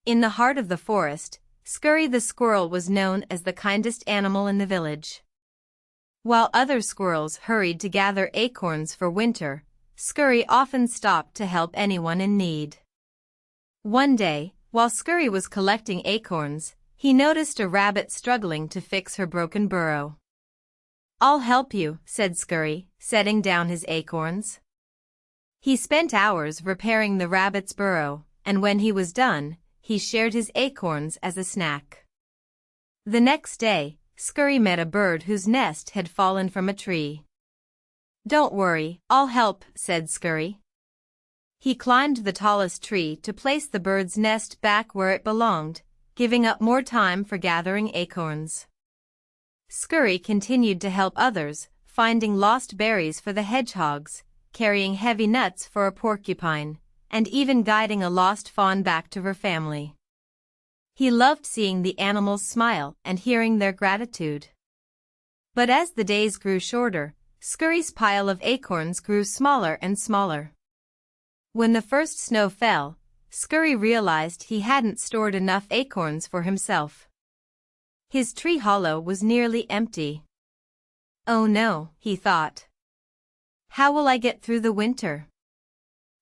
In the heart of the forest, Scurry the squirrel was known as the kindest animal in the village. While other squirrels hurried to gather acorns for winter, Scurry often stopped to help anyone in need. One day, while Scurry was collecting acorns, he noticed a rabbit struggling to fix her broken burrow. "I'll help you," said Scurry, setting down his acorns. He spent hours repairing the rabbit's burrow, and when he was done, he shared his acorns as a snack. The next day, Scurry met a bird whose nest had fallen from a tree. "Don't worry, I'll help," said Scurry. He climbed the tallest tree to place the bird's nest back where it belonged, giving up more time for gathering acorns. Scurry continued to help others, finding lost berries for the hedgehogs, carrying heavy nuts for a porcupine, and even guiding a lost fawn back to her family. He loved seeing the animals smile and hearing their gratitude. But as the days grew shorter, Scurry's pile of acorns grew smaller and smaller. When the first snow fell, Scurry realized he hadn't stored enough acorns for himself. His tree hollow was nearly empty. "Oh no," he thought. "How will I get through the winter?"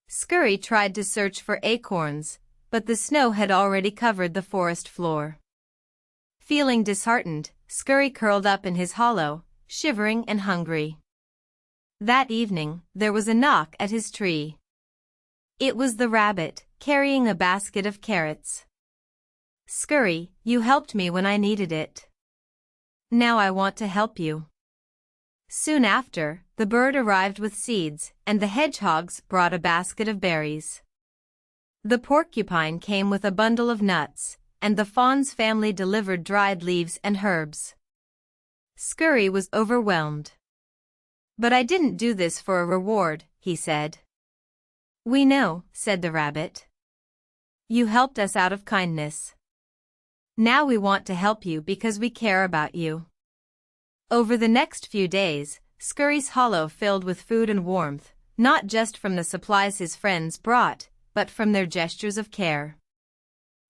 Scurry tried to search for acorns, but the snow had already covered the forest floor. Feeling disheartened, Scurry curled up in his hollow, shivering and hungry. That evening, there was a knock at his tree. It was the rabbit, carrying a basket of carrots. "Scurry, you helped me when I needed it. Now I want to help you." Soon after, the bird arrived with seeds, and the hedgehogs brought a basket of berries. The porcupine came with a bundle of nuts, and the fawn's family delivered dried leaves and herbs. Scurry was overwhelmed. "But I didn't do this for a reward," he said. "We know," said the rabbit. "You helped us out of kindness. Now we want to help you because we care about you." Over the next few days, Scurry's hollow filled with food and warmth, not just from the supplies his friends brought, but from their gestures of care.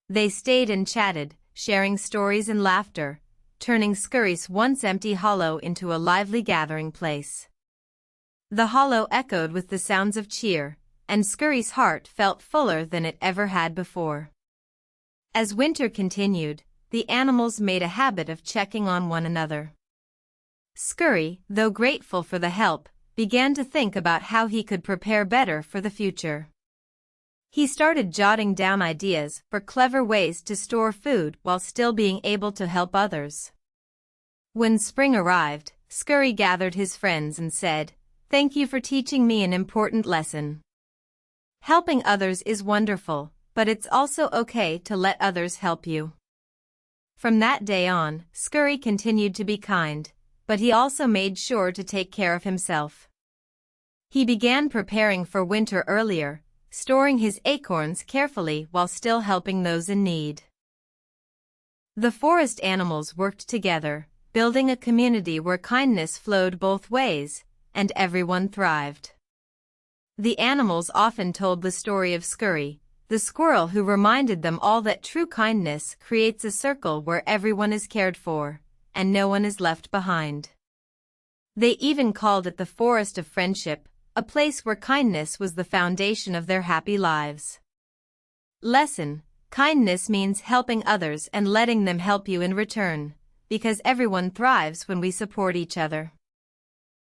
They stayed and chatted, sharing stories and laughter, turning Scurry's once empty hollow into a lively gathering place. The hollow echoed with the sounds of cheer, and Scurry's heart felt fuller than it ever had before. As winter continued, the animals made a habit of checking on one another. Scurry, though grateful for the help, began to think about how he could prepare better for the future. He started jotting down ideas for clever ways to store food while still being able to help others. When spring arrived, Scurry gathered his friends and said, "Thank you for teaching me an important lesson. Helping others is wonderful, but it's also okay to let others help you." From that day on, Scurry continued to be kind, but he also made sure to take care of himself. He began preparing for winter earlier, storing his acorns carefully while still helping those in need. The forest animals worked together, building a community where kindness flowed both ways, and everyone thrived. The animals often told the story of Scurry, the squirrel who reminded them all that true kindness creates a circle where everyone is cared for, and no one is left behind. They even called it the Forest of Friendship, a place where kindness was the foundation of their happy lives. Lesson: kindness means helping others and letting them help you in return, because everyone thrives when we support each other.